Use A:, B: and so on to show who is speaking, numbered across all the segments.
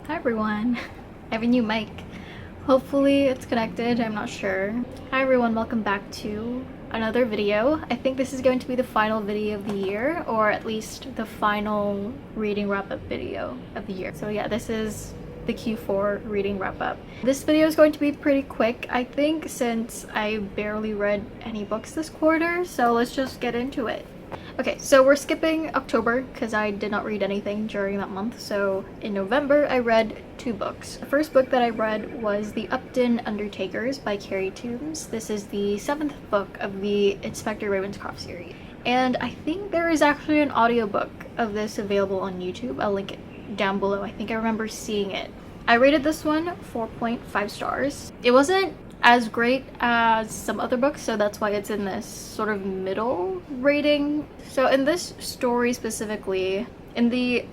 A: Hi everyone. I have a new mic. Hopefully it's connected, I'm not sure. Hi everyone, welcome back to another video. I think this is going to be the final video of the year, or at least the final reading wrap-up video of the year. So yeah, this is the Q4 reading wrap-up. This video is going to be pretty quick, I think, since I barely read any books this quarter, so let's just get into it. Okay, so we're skipping October because I did not read anything during that month. So in November, I read 2 books. The first book that I read was The Upton Undertakers by Carrie Toombs. This is the 7th book of the Inspector Ravenscroft series. And I think there is actually an audiobook of this available on YouTube. I'll link it down below. I think I remember seeing it. I rated this one 4.5 stars. It wasn't as great as some other books, so that's why it's in this sort of middle rating. So in this story specifically, in the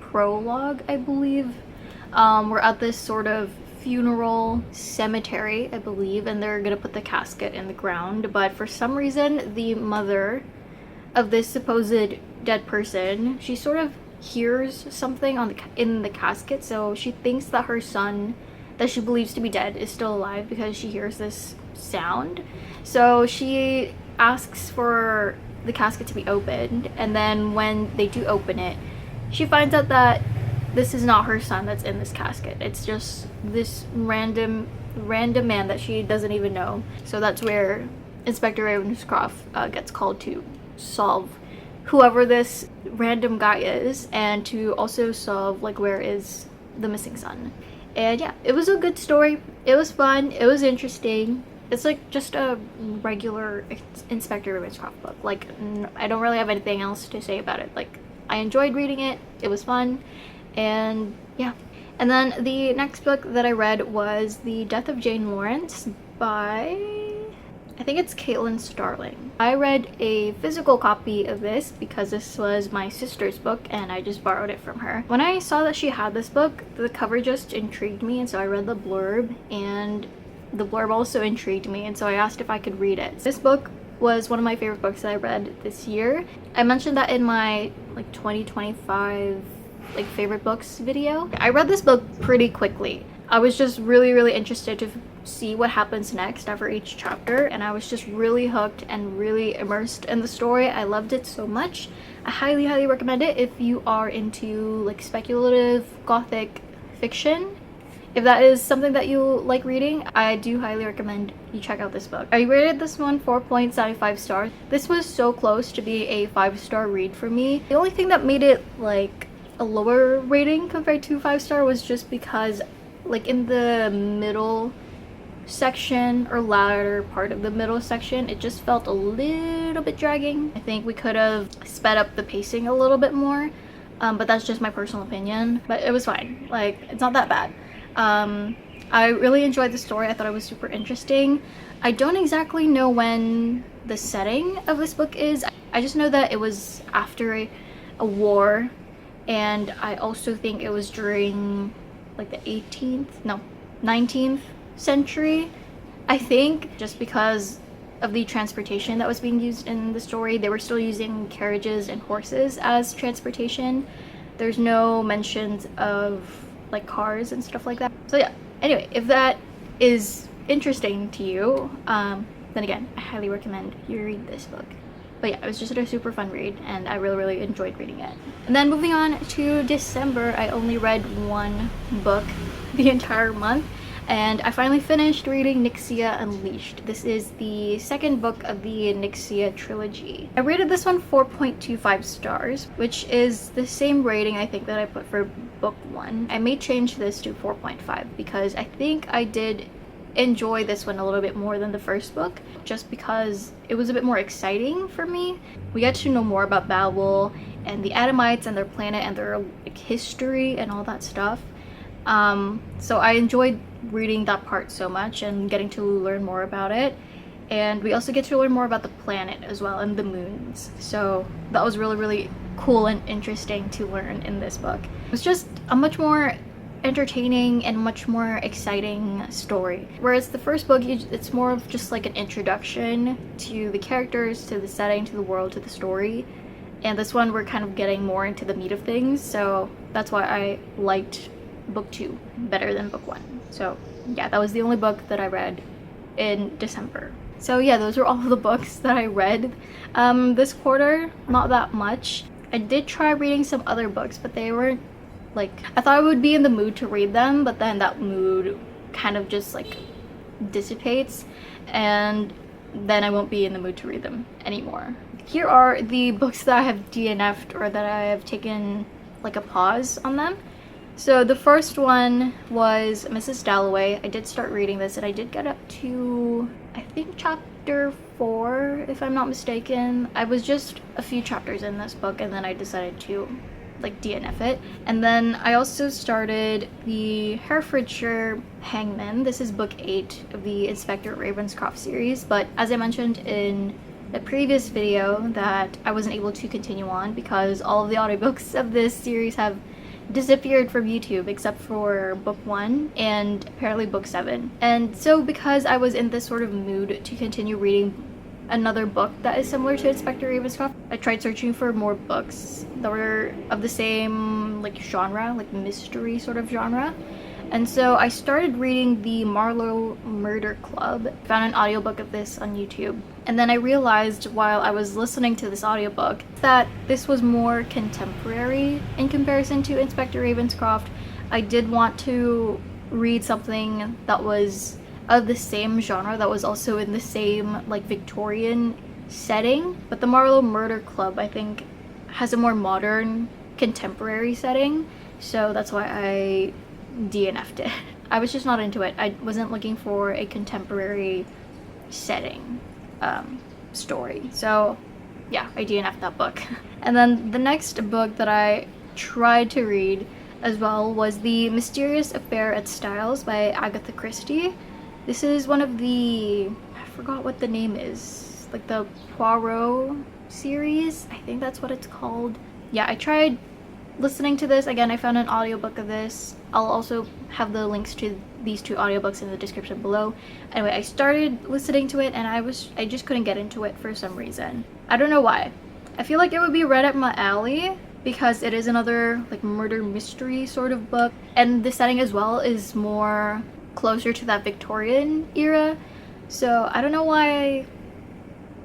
A: prologue, I believe, we're at this sort of funeral cemetery, I believe, and they're gonna put the casket in the ground, but for some reason the mother of this supposed dead person, she sort of hears something in the casket, so she thinks that her son that she believes to be dead is still alive because she hears this sound. So she asks for the casket to be opened, and then when they do open it, she finds out that this is not her son that's in this casket. It's just this random man that she doesn't even know. So that's where Inspector Ravenscroft gets called to solve whoever this random guy is, and to also solve like where is the missing son. And yeah, it was a good story. It was fun. It was interesting. It's like just a regular Inspector Ravenscroft book. Like, I don't really have anything else to say about it. Like, I enjoyed reading it. It was fun. And yeah. And then the next book that I read was The Death of Jane Lawrence by, I think it's Caitlin Starling. I read a physical copy of this because this was my sister's book and I just borrowed it from her. When I saw that she had this book, the cover just intrigued me, and so I read the blurb, and the blurb also intrigued me, and so I asked if I could read it. This book was one of my favorite books that I read this year. I mentioned that in my like 2025 like favorite books video. I read this book pretty quickly. I was just really interested to see what happens next after each chapter, and I was just really hooked and really immersed in the story. I loved it so much. I highly recommend it if you are into like speculative gothic fiction. If that is something that you like reading, I do highly recommend you check out this book. I rated this one 4.75 stars. This was so close to be a 5-star read for me. The only thing that made it like a lower rating compared to 5-star was just because like in the middle section, or latter part of the middle section, it just felt a little bit dragging. I think we could have sped up the pacing a little bit more, but that's just my personal opinion. But it was fine. Like, it's not that bad. I really enjoyed the story. I thought it was super interesting. I don't exactly know when the setting of this book is. I just know that it was after a war, and I also think it was during like the 19th century, I think, just because of the transportation that was being used in the story. They were still using carriages and horses as transportation. There's no mentions of like cars and stuff like that. So yeah, anyway, if that is interesting to you, then again, I highly recommend you read this book. But yeah, it was just a super fun read, and I really enjoyed reading it. And then moving on to December, I only read 1 book the entire month, and I finally finished reading Nyxia Unleashed. This is the 2nd book of the Nyxia trilogy. I rated this one 4.25 stars, which is the same rating I think that I put for book 1. I may change this to 4.5 because I think I did enjoy this one a little bit more than the first book, just because it was a bit more exciting for me. We get to know more about Babel and the Adamites and their planet and their like, history and all that stuff. So I enjoyed reading that part so much and getting to learn more about it. And we also get to learn more about the planet as well, and the moons. So that was really cool and interesting to learn in this book. It was just a much more entertaining and much more exciting story. Whereas the first book, it's more of just like an introduction to the characters, to the setting, to the world, to the story. And this one, we're kind of getting more into the meat of things, so that's why I liked book 2 better than book 1. So yeah, that was the only book that I read in December. So yeah, those are all the books that I read this quarter. Not that much. I did try reading some other books, but they weren't like, I thought I would be in the mood to read them, but then that mood kind of just like dissipates, and then I won't be in the mood to read them anymore. Here are the books that I have DNF'd, or that I have taken like a pause on them. So the first one was Mrs. Dalloway. I did start reading this, and I did get up to, I think, chapter 4, if I'm not mistaken. I was just a few chapters in this book, and then I decided to like DNF it. And then I also started the Herefordshire Hangman. This is book 8 of the Inspector Ravenscroft series, but as I mentioned in the previous video that I wasn't able to continue on because all of the audiobooks of this series have disappeared from YouTube except for book 1 and apparently book 7. And so because I was in this sort of mood to continue reading another book that is similar to Inspector Ravenscroft, I tried searching for more books that were of the same like genre, like mystery sort of genre. And so I started reading the Marlowe Murder Club. Found an audiobook of this on YouTube. And then I realized while I was listening to this audiobook that this was more contemporary in comparison to Inspector Ravenscroft. I did want to read something that was of the same genre, that was also in the same like Victorian setting. But the Marlowe Murder Club, I think, has a more modern, contemporary setting. So that's why I DNF'd it. I was just not into it. I wasn't looking for a contemporary setting story. So yeah, I DNF'd that book. And then the next book that I tried to read as well was The Mysterious Affair at Styles by Agatha Christie. This is one of the, I forgot what the name is, like the Poirot series. I think that's what it's called. Yeah, I tried listening to this. Again, I found an audiobook of this. I'll also have the links to these 2 audiobooks in the description below. Anyway, I started listening to it and I just couldn't get into it for some reason. I don't know why. I feel like it would be right up my alley because it is another like murder mystery sort of book, and the setting as well is more closer to that Victorian era. So I don't know why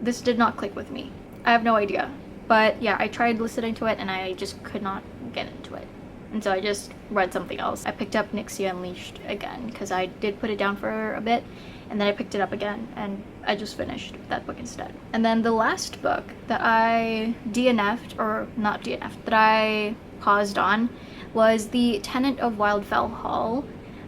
A: this did not click with me. I have no idea. But yeah, I tried listening to it and I just could not get into it. And so I just read something else. I picked up Nixie Unleashed again because I did put it down for a bit, and then I picked it up again and I just finished that book instead. And then the last book that I DNF'd, or not DNF'd, that I paused on was The Tenant of Wildfell Hall.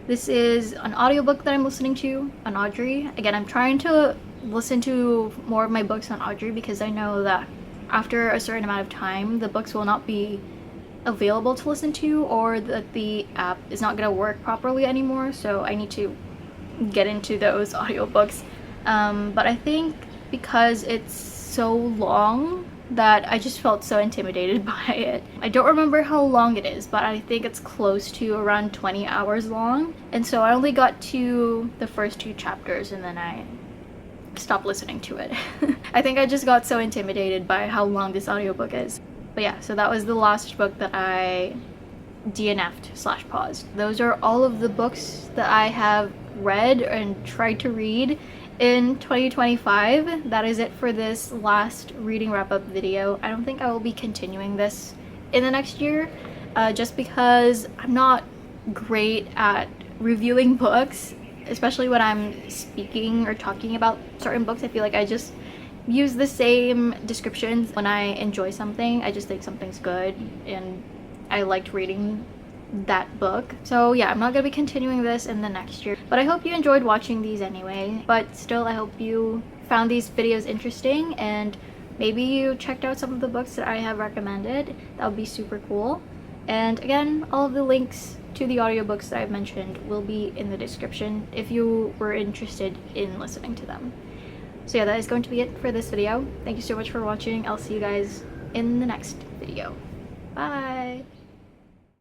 A: This is an audiobook that I'm listening to on Audrey. Again, I'm trying to listen to more of my books on Audrey because I know that after a certain amount of time, the books will not be available to listen to, or that the app is not going to work properly anymore. So I need to get into those audiobooks. But I think because it's so long that I just felt so intimidated by it. I don't remember how long it is, but I think it's close to around 20 hours long. And so I only got to the first 2 chapters and then I stopped listening to it. I think I just got so intimidated by how long this audiobook is. But yeah, so that was the last book that I DNF'd/paused. Those are all of the books that I have read and tried to read in 2025. That is it for this last reading wrap-up video. I don't think I will be continuing this in the next year, just because I'm not great at reviewing books, especially when I'm speaking or talking about certain books. I feel like I just use the same descriptions when I enjoy something. I just think something's good and I liked reading that book. So yeah, I'm not gonna be continuing this in the next year, but I hope you enjoyed watching these anyway. But still, I hope you found these videos interesting and maybe you checked out some of the books that I have recommended. That would be super cool. And again, all of the links to the audiobooks that I've mentioned will be in the description if you were interested in listening to them. So yeah, that is going to be it for this video. Thank you so much for watching. I'll see you guys in the next video. Bye!